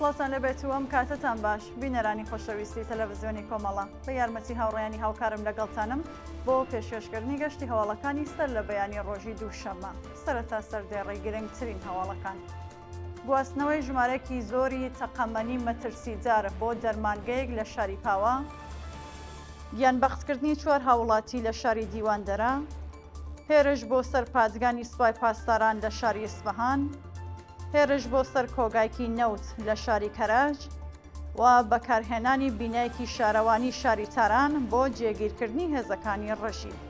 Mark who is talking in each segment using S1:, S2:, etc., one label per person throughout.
S1: سڵاتان لەبێت و ئەم کاتتان باش بینەرانی خۆشەویستی تەلەڤیزیۆنی کۆمەڵە بە یارمەتی هاوڕێیانی هاوکارم لەگەڵتانم بۆ پێشکەشکردنی گەشتی هەواڵەکانی سەر لە بەیانی ڕۆژی دووشەممە سەرەتا سەردێڕی گرنگترین هەواڵەکان. گواستنەوەی ژمارەیەکی زۆری تەقەمەنی مەترسیجار بۆ دەرمانگەیەک لە شاری پاوە، گیانبەختکردنی 4 هاوڵاتی لە شاری دیواندەرە، هێرش بۆ سەر پادگانی سوپای پاسداران لە شاری ئیسفەهان، هێرش بۆ سەر کۆگایکی نەوت لە شاری کەراج و بەکارهێنانی بینایەکی شارەوانی شاری تاران بۆ جێگیرکردنی هێزەکانی ڕەشید.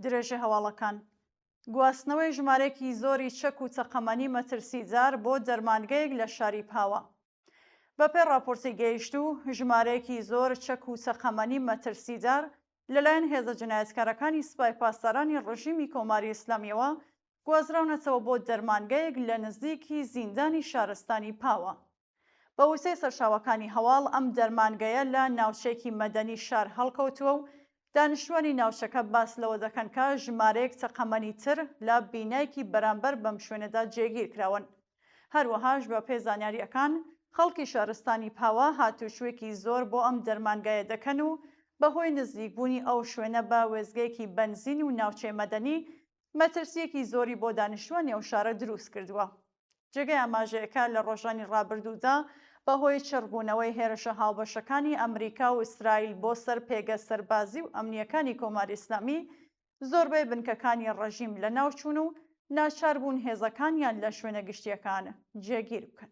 S1: درێژە هەواڵەکان گواستنەوەی ژمارەیەکی زۆری چەک و چەقەمەنی مەترسیجار بۆ دەرمانگەیەک لە شاری پاوە. بەپێی راپۆرتی گەیشتوو ژمارەیەکی زۆر چەک و چەقەمەنی مەترسیجار لەلایەن هێزە جنایەتکارەکانی سوپای پاسدارانی ڕژیمی کۆماری ئیسلامیەوە گوازراونەتەوە بۆ دەرمانگەیەک لە نزیکی زیندانی شارستانی پاوە. بە وسەی سەرچاوەکانی هەواڵ ئەم دەرمانگەیە لە ناوچەیەکی مەدەنی شار هەڵکەوتووە و دانیشتوانی ناوچەکە باس لەوە دەکەن کە ژمارەیەک تەقەمەنی تر لە بینایەکی بەرامبەر بەم شوێنەدا جێگیر کراون. هەروەهاش بە پێی زانیاریەکان خەڵکی شارستانی پاوە هاتوچووێکی زۆر بۆ ئەم دەرمانگایە دەکەن و بەهۆی نزیکبوونی ئەو شوێنە بە وێزگەیەکی بەنزین و ناوچەی مەدەنی مەترسیەکی زۆری بۆ دانیشتوانی ئەو شارە دروست کردووە. جێگەی ئاماژەیەەکە لە ڕۆژانی ڕابردوودا بەهۆی چڕبوونەوەی هێرشە هاوبەشەکانی ئەمریکا و ئیسرائیل بۆ سەر پێگە سەربازی و ئەمنیەکانی کۆماری ئیسلامی زۆربەی بنکەکانی ڕەژیم لە ناوچوون و ناچاربوون هێزەکانیان لە شوێنە گشتیەکان جێگیر بکەن.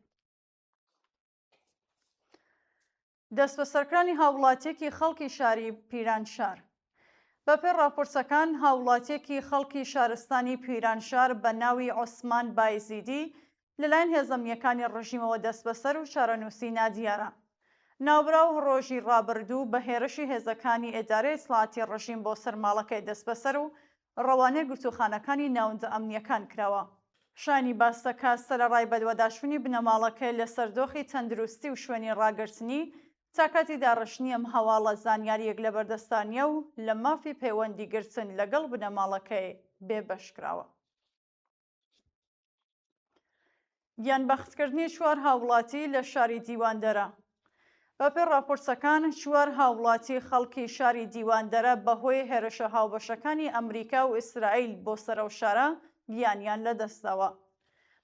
S1: دەست بە سەرکرانی هاوڵاتیەکی خەڵکی شاری پیرانشار بەپێی راپۆرسەکان هاوڵاتیەکی خەڵکی شارستانی پیرانشار بە ناوی عوسمان بایزیدی لەلایەن هێزەمیەکانی ڕژیمەوە دەست بەسەر و چارەنووسی نادیارە. ناوبراو ڕۆژی ڕابردوو بە هێرشی هێزەکانی ئێدارەی ئیسلاحاتی ڕژیم بۆ سەر ماڵەکەی دەست بەسەر و ڕەوانەی گرتوخانەکانی ناوەندە ئەمنیەکان کراوە. شانی باستەکە سەرەڕای بەدوەداشتنی بنەماڵەکەی لە سەردۆخی تەندروستی و شوێنی ڕاگررتنی تا کاتی داڕشنی ئەم هەواڵە زانیاریەک لە بەردەستانیە و لە مافی پەیوەندی گرتن لەگەڵ بنەماڵەکەی بێبەشکراوە. گیانبەختکردنی 4 هاوڵاتی لە شاری دیواندەرە بەپێی راپۆرسەکان 4 هاوڵاتی خەڵکی شاری دیواندەرە بەهۆی هێرشە هاوبەشەکانی ئەمریکا و ئیسرائیل بۆ سەرەو شارە گیانیان لەدەستاوە.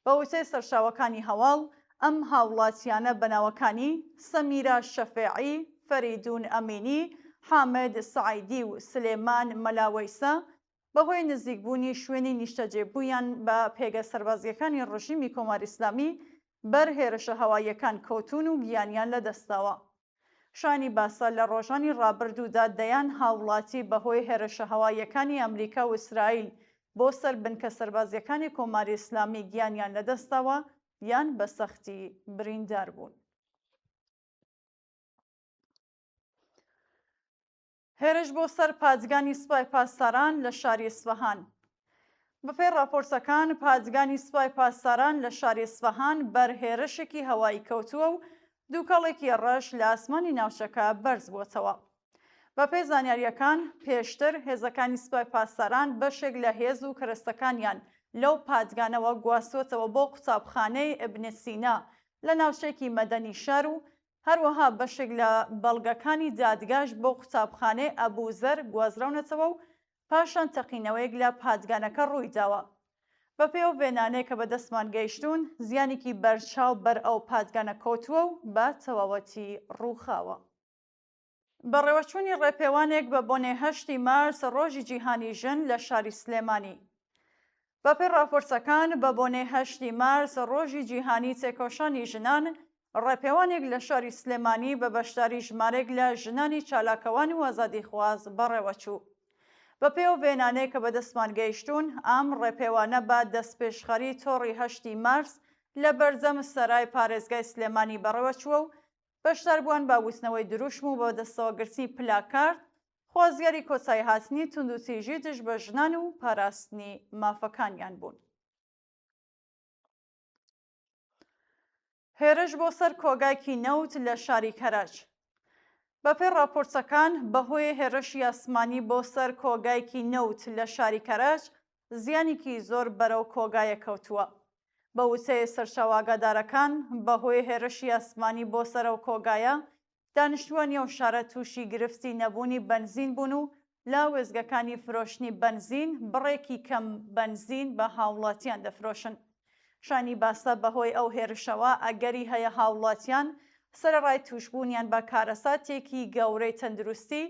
S1: بە وتەی سەرچاوەکانی هەواڵ ئەم هاوڵاتیانە بەناوەکانی سەمیرا شەفێعی، فەریدون ئەمینی، حامد سعیدی و سلێمان مەلاوەیسە بەهۆی نزیکبوونی شوێنی نیشتەجێبوویان بە پێگە سەربازیەکانی ڕژیمی کۆماری ئیسلامی بەر هێرشە هەواییەکان کەوتون و گیانیان لەدەستاوە. شانی باسە لە ڕۆژانی ڕابردوودا دەیان هاوڵاتی بەهۆی هێرشە هەواییەکانی ئەمریکا و ئیسرائیل بۆ سەر بنکە سەربازیەکانی کۆماری ئیسلامی گیانیان لەدەستاوە یان بە سەختی بریندار بوون. هێرش بۆ سەر پادگانی سوپای پاسداران لە شاری ئیسفەهان بەپێی راپۆرسەکان پادگانی سوپای پاسداران لە شاری ئیسفەهان بەر هێرشێکی هەوایی کەوتووە و دووکەڵێکی ڕەش لە ئاسمانی ناوچەکە بەرز بووەتەوە. بەپێی زانیاریەکان پێشتر هێزەکانی سوپای پاسداران بەشێک لە هێز و کەرەستەکانیان لەو پادگانەوە گواستوەتەوە بۆ قوتابخانەی ئیبن سینا لە ناوچەیەکی مەدەنی شار و هەروەها بەشێک لە بەڵگەکانی دادگاش بۆ قوتابخانەی ئەبوزەر گوازراونەتەوە و پاشان تەقینەوەیەک لە پادگانەکە ڕوویداوە. بەپێی ئەو وێنانەیە کە بەدەستمان گەیشتوون زیانێکی بەرچاو بەر ئەو پادگانە کەوتووە و بە تەواوەتی ڕووخاوە. بەڕێوەچوونی ڕێپێوانێک بە بۆنێ 8 مارس ڕۆژی جیهانی ژن لە شاری سلێمانی بەپێی راپۆرسەکان بە بۆنێ 8 مارس ڕۆژی جیهانی تێکۆشانی ژنان ڕێپێوانێک لە شاری سلێمانی بە بەشداری ژمارەیەک لە ژنانی چالاکەوانی و ئازادیخواز بەڕێوەچوو. بەپێی ئەو وێنانەیە کە بەدەستمان گەیشتوون ئەم ڕێپێوانە بە دەستپێشخەری تۆڕی 8 مارس لە بەرزەم سەرای پارێزگای سلێمانی بەڕێوەچووە و بەشداربووان با وتنەوەی دروشم و بە دەستەوەگرتنی پلاکارد خوازیاری کۆچایی هاتنی توندوتیژی دژ بە ژنان و پاراستنی مافەکانیان بوون. هێرش بۆ سەر کۆگایکی نەوت لە شاری کەراج بەپێی راپۆرچەکان بەهۆی هێرشی ئاسمانی بۆ سەر کۆگایەکی نەوت لە شاری کەرەج زیانێکی زۆر بەرەو کۆگایە کەوتووە. بە وتەی سەرچاوەگادارەکان بەهۆی هێرشی ئاسمانی بۆ سەر ئەو کۆگایە دانیشتووانی ئەو شارە تووشی گرفتی نەبوونی بەنزین بوون و لە وێزگەکانی فرۆشتنی بەنزین بڕێکی کەم بەنزین بە هاوڵاتیان دەفرۆشن. شانی باسە بەهۆی ئەو هێرشەوە ئەگەری هەیە هاوڵاتیان سەرەڕای توشبوونیان بە کارەساتێکی گەورەی تەندروستی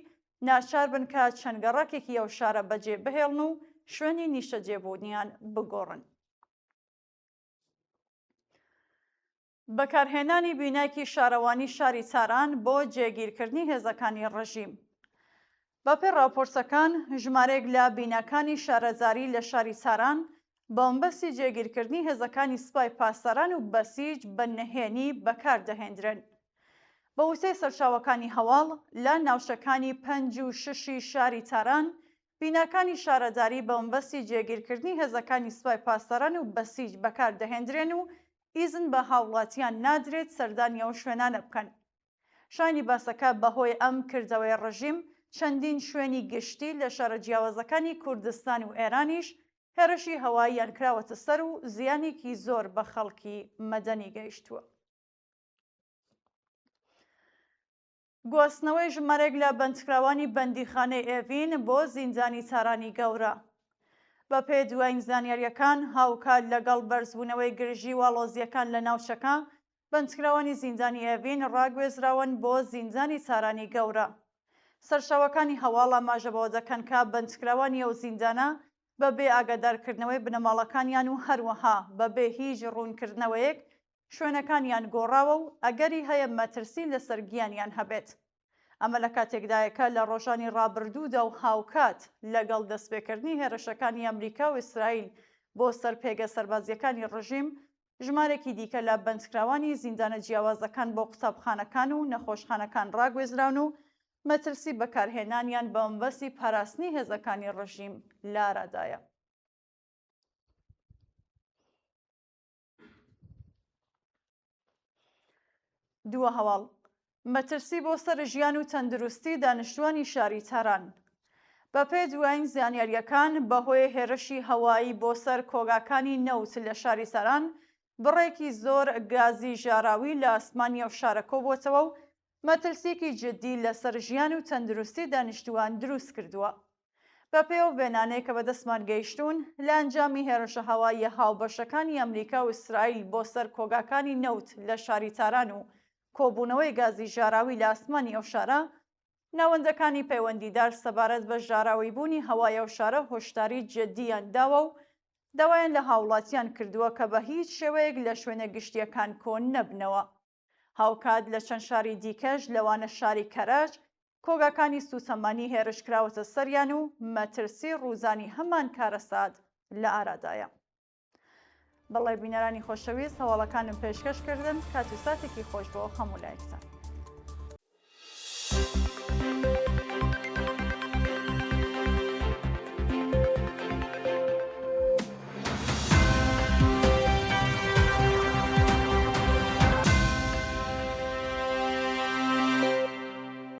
S1: ناچار بن کە چەنگەڕەکێکی ئەو شارە بەجێ بهێڵن و شوێنی نیشەجێبوونیان بگۆڕن. بەکارهێنانی بینایکی شارەوانی شاری چاران بۆ جێگیرکردنی هێزەکانی ڕژیم. بەپێی راپۆرچەکان ژمارەیەک لە بیناکانی شارەزاری لە شاری چاران بەمبەستی جێگیرکردنی هێزەکانی سوپای پاسداران و بەسیج بە نهێنی بەکاردەهێنرێن. بە وتەی سەرچاوەکانی هەواڵ لە ناوچەکانی 5 و 6 شاری تاران بیناکانی شارەداری بەمبەستی جێگیرکردنی هێزەکانی سوپای پاسداران و بەسیج بەکاردەهێنرێن و ئیزن بە هاوڵاتیان نادرێت سەردانی ئەو شوێنانە بکەن. شانی باسەکە بەهۆی ئەم کردەوەی ڕژیم چەندین شوێنی گشتی لە شارە جیاوازەکانی کوردستان و ئێرانیش هێرشی هەواییان کراوەتە سەر و زیانێکی زۆر بە خەڵکی مەدەنی گەیشتووە. گواستنەوەی ژمارەیەک لە بەندکراوانی بەندیخانەی ئێڤین بۆ زیندانی تارانی گەورە. بەپێی دوای زانیاریەکان هاوکات لەگەڵ بەرزبوونەوەی گرژی واڵۆزیەکان لە ناوچەکە بەندکراوانی زیندانی ئێڤین ڕاگوێزراون بۆ زیندانی تارانی گەورە. سەرچاوەکانی هەواڵ ئاماژە بەوە دەکەن کە بەندکراوانی ئەو زیندانە بەبێ ئاگادارکردنەوەی بنەماڵەکانیان و هەروەها بەبێ هیچ ڕوونکردنەوەیەک شوێنەکانیان گۆڕاوە و ئەگەری هەیە مەترسی لەسەر گیانیان هەبێت. ئەمە لە کاتێکدایەکە لە ڕۆژانی ڕابردوودا و هاوکات لەگەڵ دەستپێکردنی هێرشەکانی ئەمریکا و ئیسرائیل بۆ سەرپێگە سەربازیەکانی ڕژیم ژمارێکی دیکە لە بەندکراوانی زیندانە جیاوازەکان بۆ قوتابخانەکان و نەخۆشخانەکان ڕاگوێزراون و مەترسی بەکارهێنانیان بە مەبەستی پاراستنی هێزەکانی ڕژیم لارادایە. دووە هەواڵ مەترسی بۆ سەر ژیان و تەندروستی دانیشتوانی شاری تاران. بەپێی دوایین زانیاریەکان بەهۆی هێرشی هەوایی بۆ سەر کۆگاکانی نەوت لە شاری تاران بڕێکی زۆر گازی ژاراوی لە ئاسمانی ئەو شارە کۆبووەتەوە و مەترسیەکی جدی لەسەر ژیان و تەندروستی دانیشتوان دروست کردووە. بەپێی ئەو بێنانەی کە بەدەستمان گەیشتوون لە ئەنجامی هێرشە هەواییە هاوبەشەکانی ئەمریکا و ئیسرائیل بۆ سەر کۆگاکانی نەوت لە شاری تاران و کۆبوونەوەی گازی ژاراوی لە ئاسمانی ئەو شارە، ناوەندەکانی پەیوەندیدار سەبارەت بە ژاراوی بوونی هەوای ئەو شارە هۆشداری جددیان داوە و داوایان لە هاوڵاتیان کردووە کە بە هیچ شێوەیەک لە شوێنە گشتیەکان کۆن نەبنەوە. هاوکات لە چەند شاری دیکەش لەوانە شاری کەرەج کۆگاکانی سوتەمانی هێرش کراوەتە سەریان و مەترسی ڕووزانی هەمان کارەسات لە ئارادایە. بەڵێ بینەرانی خۆشەویست هەواڵەکانم پێشکەش کردن کات و ساتێکی خۆش بۆ هەموو لایەکتان.